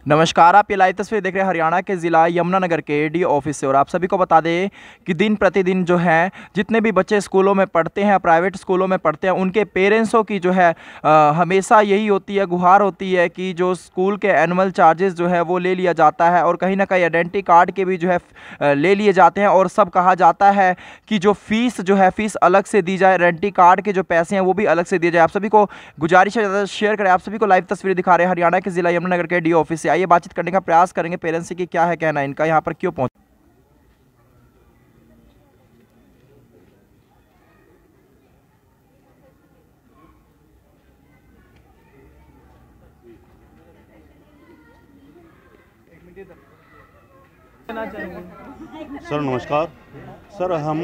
नमस्कार। आप ये लाइव तस्वीर देख रहे हैं हरियाणा के ज़िला यमुनानगर के एडीओ ऑफिस से। और आप सभी को बता दें कि दिन प्रतिदिन जो है जितने भी बच्चे स्कूलों में पढ़ते हैं, प्राइवेट स्कूलों में पढ़ते हैं, उनके पेरेंट्सों की जो है हमेशा यही होती है, गुहार होती है कि जो स्कूल के एनुअल चार्जेस जो है वो ले लिया जाता है और कहीं ना कहीं आइडेंटिटी कार्ड के भी जो है ले लिए जाते हैं। और सब कहा जाता है कि जो फीस जो है फीस अलग से दी जाए, आइडेंटिटी कार्ड के जो पैसे हैं वो भी अलग से दिए जाए। आप सभी को गुजारिश है ज़्यादा शेयर करें। आप सभी को लाइव तस्वीर दिखा रहे हैं हरियाणा के ज़िला यमुनानगर के एडीओ ऑफिस से। आइए बातचीत करने का प्रयास करेंगे पेरेंट्स से कि क्या है कहना इनका, यहाँ पर क्यों पहुंच। सर नमस्कार। सर हम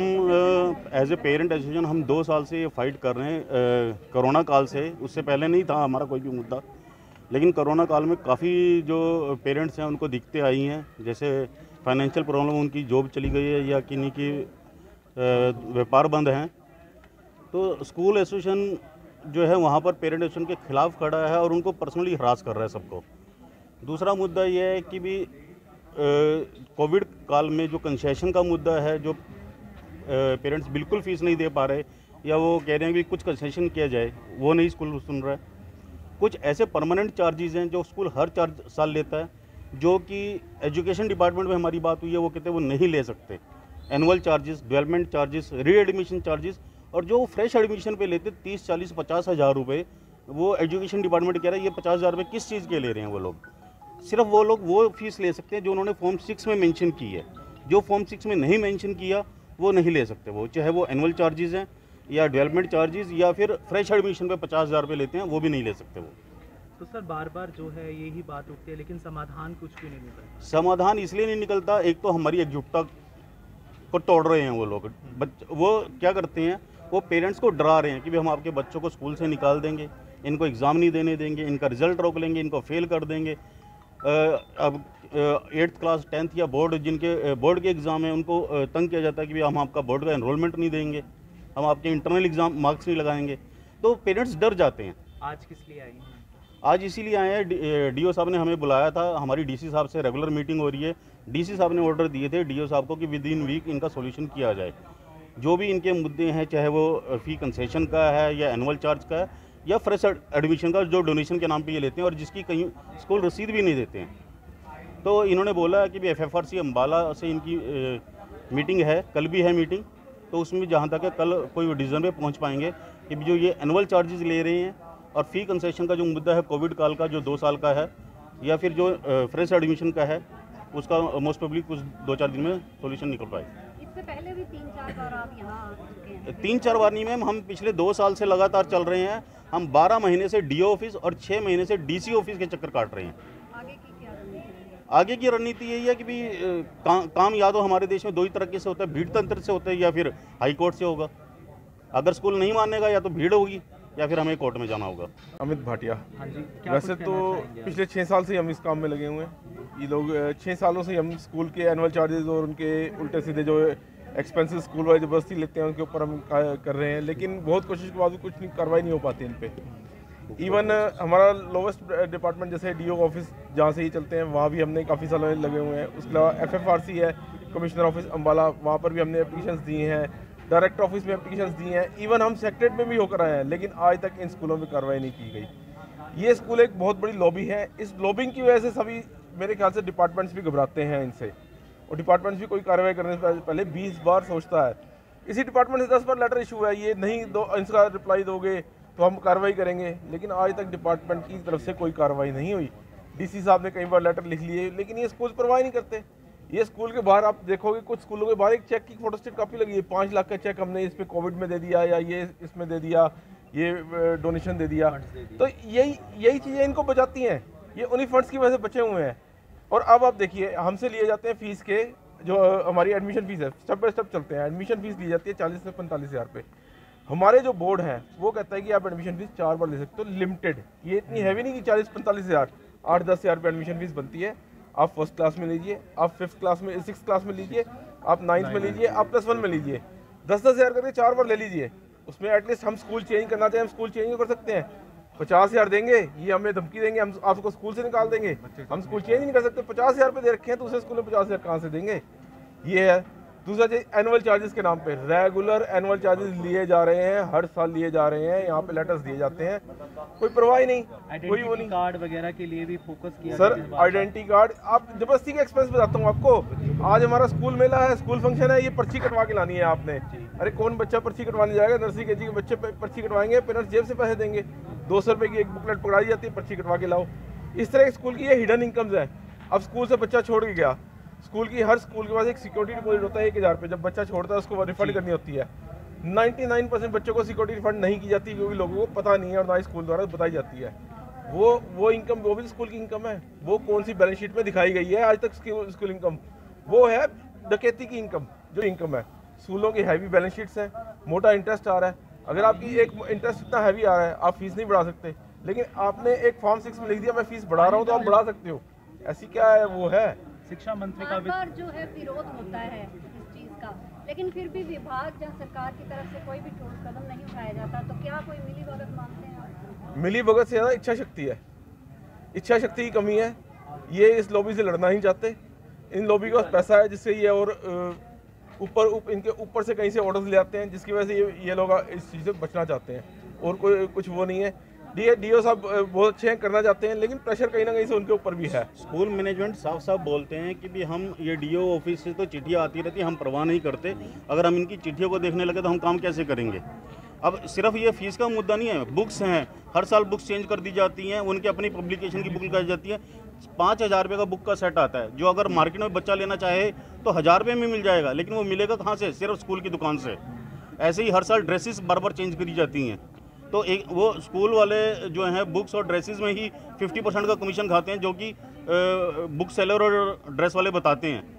एज ए पेरेंट एसोसिएशन हम 2 साल से ये फाइट कर रहे हैं कोरोना काल से। उससे पहले नहीं था हमारा कोई भी मुद्दा, लेकिन कोरोना काल में काफ़ी जो पेरेंट्स हैं उनको दिक्कतें आई हैं, जैसे फाइनेंशियल प्रॉब्लम, उनकी जॉब चली गई है या किन्हीं की व्यापार बंद हैं। तो स्कूल एसोसिएशन जो है वहाँ पर पेरेंट एसोसिएशन के ख़िलाफ़ खड़ा है और उनको पर्सनली हरास कर रहा है सबको। दूसरा मुद्दा ये है कि भी कोविड काल में जो कंसेशन का मुद्दा है, जो पेरेंट्स बिल्कुल फ़ीस नहीं दे पा रहे या वो कह रहे हैं कि कुछ कंसेशन किया जाए, वो नहीं स्कूल सुन रहा है। कुछ ऐसे परमानेंट चार्जेस हैं जो स्कूल हर 4 साल लेता है, जो कि एजुकेशन डिपार्टमेंट में हमारी बात हुई है, वो कहते हैं वो नहीं ले सकते। एनुअल चार्जेस, डेवलपमेंट चार्जेस, री एडमिशन चार्जेस, और जो फ्रेश एडमिशन पे लेते 30, 40, 50 हज़ार रुपये, वो एजुकेशन डिपार्टमेंट कह रहा है ये 50 हज़ार रुपये किस चीज़ के ले रहे हैं वो लोग। सिर्फ वो लोग वो फीस ले सकते हैं जो उन्होंने फॉर्म 6 में मेंशन की है। जो फॉर्म 6 में नहीं मेंशन किया वो नहीं ले सकते, वो चाहे वो एनुअल चार्जेस हैं या डेवलपमेंट चार्जेस या फिर फ्रेश एडमिशन पे 50 हज़ार रुपये लेते हैं, वो भी नहीं ले सकते वो। तो सर बार बार जो है यही बात उठती है, लेकिन समाधान कुछ भी नहीं निकलता। समाधान इसलिए नहीं निकलता, एक तो हमारी एकजुटता को तोड़ रहे हैं वो लोग। वो क्या करते हैं, वो पेरेंट्स को डरा रहे हैं कि भाई हम आपके बच्चों को स्कूल से निकाल देंगे, इनको एग्ज़ाम नहीं देने देंगे, इनका रिजल्ट रोक लेंगे, इनको फेल कर देंगे। अब 8th क्लास 10th या बोर्ड, जिनके बोर्ड के एग्ज़ाम है, उनको तंग किया जाता है कि भाई हम आपका बोर्ड का एनरोलमेंट नहीं देंगे, हम आपके इंटरनल एग्ज़ाम मार्क्स नहीं लगाएंगे। तो पेरेंट्स डर जाते हैं। आज किस लिए आई हैं? आज इसीलिए आए हैं, डीओ साहब ने हमें बुलाया था, हमारी डीसी साहब से रेगुलर मीटिंग हो रही है। डीसी साहब ने ऑर्डर दिए थे डीओ साहब को कि विद इन वीक इनका सोल्यूशन किया जाए। जो भी इनके मुद्दे हैं, चाहे वो फ़ी कंसेशन का है या एनुअल चार्ज का है या फ्रेश एडमिशन का, जो डोनेशन के नाम पे ये लेते हैं और जिसकी कहीं स्कूल रसीद भी नहीं देते हैं। तो इन्होंने बोला कि भी FFRC अम्बाला से इनकी मीटिंग है, कल भी है मीटिंग। तो उसमें जहाँ तक है कल कोई डिसीजन पे पहुँच पाएंगे कि जो ये एनुअल चार्जेस ले रहे हैं और फ़ी कंसेशन का जो मुद्दा है कोविड काल का, जो 2 साल का है, या फिर जो फ्रेश एडमिशन का है, उसका मोस्ट प्रोबेबली कुछ 2-4 दिन में सोल्यूशन निकल पाए। इससे पहले भी 3-4 बार आप यहाँ आ चुके हैं। 3-4 बार नहीं मैम, हम पिछले 2 साल से लगातार चल रहे हैं। हम 12 महीने से डीओ ऑफिस और 6 महीने से डीसी ऑफिस के चक्कर काट रहे हैं। आगे की क्या रणनीति है? आगे की रणनीति यही है कि भी काम या तो हमारे देश में 2 ही तरीके से होता है, भीड़ तंत्र से होता है या फिर हाई कोर्ट से होगा। अगर स्कूल नहीं मानेगा या तो भीड़ होगी या फिर हमें कोर्ट में जाना होगा। अमित भाटिया। हाँ जी, क्या वैसे कुछ तो कहना चाहेंगे आप? पिछले 6 साल से हम इस काम में लगे हुए हैं। ये लोग 6 सालों से हम स्कूल के एनुअल चार्जेस और उनके उल्टे सीधे जो एक्सपेंसेस स्कूल वाले ज़बरदस्ती लेते हैं उनके ऊपर हम कर रहे हैं, लेकिन बहुत कोशिश के बावजूद कुछ कार्रवाई नहीं हो पाती इन पे। इवन हमारा लोवेस्ट डिपार्टमेंट जैसे डीओ ऑफिस जहाँ से ही चलते हैं, वहाँ भी हमने काफ़ी सालों में लगे हुए हैं। उसके अलावा FFRC है, कमिश्नर ऑफिस अम्बाला, वहाँ पर भी हमने एप्लीकेशंस दी हैं, डायरेक्टर ऑफिस में एप्लीकेशंस दी हैं, इवन हम सेक्रेटरीट में भी होकर आए हैं, लेकिन आज तक इन स्कूलों में कार्रवाई नहीं की गई। ये स्कूल एक बहुत बड़ी लॉबी है। इस लॉबिंग की वजह से सभी, मेरे ख्याल से डिपार्टमेंट्स भी घबराते हैं इनसे, और डिपार्टमेंट्स भी कोई कार्रवाई करने से पहले 20 बार सोचता है। इसी डिपार्टमेंट से 10 बार लेटर इशू है, ये नहीं दो, इसका रिप्लाई दोगे तो हम कार्रवाई करेंगे, लेकिन आज तक डिपार्टमेंट की तरफ से कोई कार्रवाई नहीं हुई। डीसी साहब ने कई बार लेटर लिख लिए, लेकिन ये स्कूल परवाह नहीं करते। ये स्कूल के बाहर आप देखोगे, कुछ स्कूलों के बाहर एक चेक की फोटोस्टेट कॉपी लगी है, 5 लाख का चेक हमने इस पे कोविड में दे दिया, या ये इसमें दे दिया, ये डोनेशन दे दिया। तो यही चीज़ें इनको बचाती हैं, ये उन्हीं फंड्स की वजह से बचे हुए हैं। और अब आप देखिए, हमसे लिए जाते हैं फीस के, जो हमारी एडमिशन फीस है, स्टेप बाय स्टेप चलते हैं। एडमिशन फीस ली जाती है 40 से 45 हज़ार रुपये। हमारे जो बोर्ड है वो कहता है कि आप एडमिशन फीस 4 बार ले सकते हो, लिमिटेड। ये इतनी हैवी नहीं कि 40-45 हज़ार, 8-10 हज़ार रुपये एडमिशन फीस बनती है। आप फर्स्ट क्लास में लीजिए, आप 5th क्लास में, 6th क्लास में लीजिए, आप 9th में लीजिए, आप +1 में लीजिए, 10-10 हज़ार करके 4 बार ले लीजिए। उसमें एटलीस्ट हम स्कूल चेंज करना चाहें, हम स्कूल चेंज कर सकते हैं। 50,000 देंगे, ये हमें धमकी देंगे, हम आपको स्कूल से निकाल देंगे, हम स्कूल चेंज नहीं कर सकते। 50,000 रुपये दे रखे हैं, दूसरे स्कूल में 50,000 कहाँ से देंगे? ये है। दूसरा चीज एनुअल चार्जेस के नाम पे रेगुलर एनुअल चार्जेस लिए जा रहे हैं, हर साल लिए जा रहे हैं, यहाँ पे लेटर्स दिए जाते हैं, कोई परवाह ही नहीं, कोई वो नहीं। कार्ड वगैरह के लिए भी फोकस किया सर आइडेंटिटी कार्ड, आप जबरदस्ती का एक्सपेंस बताता हूँ आपको। आज हमारा स्कूल मेला है, स्कूल फंक्शन है, ये पर्ची कटवा के लानी है आपने। अरे कौन बच्चा पर्ची कटवाने जाएगा? नर्सरी के जी के बच्चे पर्ची कटवाएंगे, पेरेंट्स जेब से पैसे देंगे, 200 रुपये की एक बुकलेट पकड़ाई जाती है, पर्ची कटवा के लाओ। इस तरह स्कूल की ये हिडन इनकम्स है। अब स्कूल से बच्चा छोड़ के गया, स्कूल की हर स्कूल के पास एक सिक्योरिटी डिपॉजिट होता है 1,000 रुपये, जब बच्चा छोड़ता है उसको रिफंड करनी होती है। 99% बच्चों को सिक्योरिटी रिफंड नहीं की जाती, क्योंकि लोगों को पता नहीं है और ना ही स्कूल द्वारा बताई जाती है। वो इनकम, वो भी स्कूल की इनकम है, वो कौन सी बैलेंस शीट में दिखाई गई है आज तक? स्कूल इनकम वो है डकैती की इनकम, जो इनकम है। स्कूलों की हैवी बैलेंस शीट्स हैं, मोटा इंटरेस्ट आ रहा है। अगर आपकी एक इंटरेस्ट इतना हैवी आ रहा है, आप फीस नहीं बढ़ा सकते, लेकिन आपने एक फॉर्म 6 में लिख दिया मैं फीस बढ़ा रहा हूँ, तो आप बढ़ा सकते हो। ऐसी क्या है वो है? शिक्षा मंत्री का बार जो है विरोध होता है इस चीज का, लेकिन फिर भी विभाग या सरकार की तरफ से कोई भी ठोस कदम नहीं उठाया जाता, तो क्या कोई मिलीभगत मानते हैं आप? मिलीभगत से ज़्यादा इच्छा शक्ति है, इच्छा शक्ति की कमी है। ये इस लॉबी से लड़ना नहीं चाहते, इन लॉबी के पास पैसा है जिससे ये और इनके ऊपर से कहीं से ऑर्डर्स ले आते हैं, जिसकी वजह से ये लोग इस चीज़ से बचना चाहते हैं, और कोई कुछ वो नहीं है। डीओ साहब बहुत अच्छे हैं, करना चाहते हैं, लेकिन प्रेशर कहीं ना कहीं से उनके ऊपर भी है। स्कूल मैनेजमेंट साफ साफ बोलते हैं कि भी हम ये डीओ ऑफिस से तो चिट्ठियाँ आती रहती हैं, हम परवाह नहीं करते, अगर हम इनकी चिट्ठियों को देखने लगे तो हम काम कैसे करेंगे। अब सिर्फ ये फीस का मुद्दा नहीं है, बुक्स हैं, हर साल बुक्स चेंज कर दी जाती हैं, उनकी अपनी पब्लिकेशन की बुक निकाली जाती है। 5,000 रुपये का बुक का सेट आता है, जो अगर मार्केट में बच्चा लेना चाहे तो 1,000 रुपये में मिल जाएगा, लेकिन वो मिलेगा कहाँ से? सिर्फ स्कूल की दुकान से। ऐसे ही हर साल ड्रेसेस बार बार चेंज करी जाती हैं, तो एक वो स्कूल वाले जो हैं बुक्स और ड्रेसेस में ही 50% का कमीशन खाते हैं, जो कि बुक सेलर और ड्रेस वाले बताते हैं।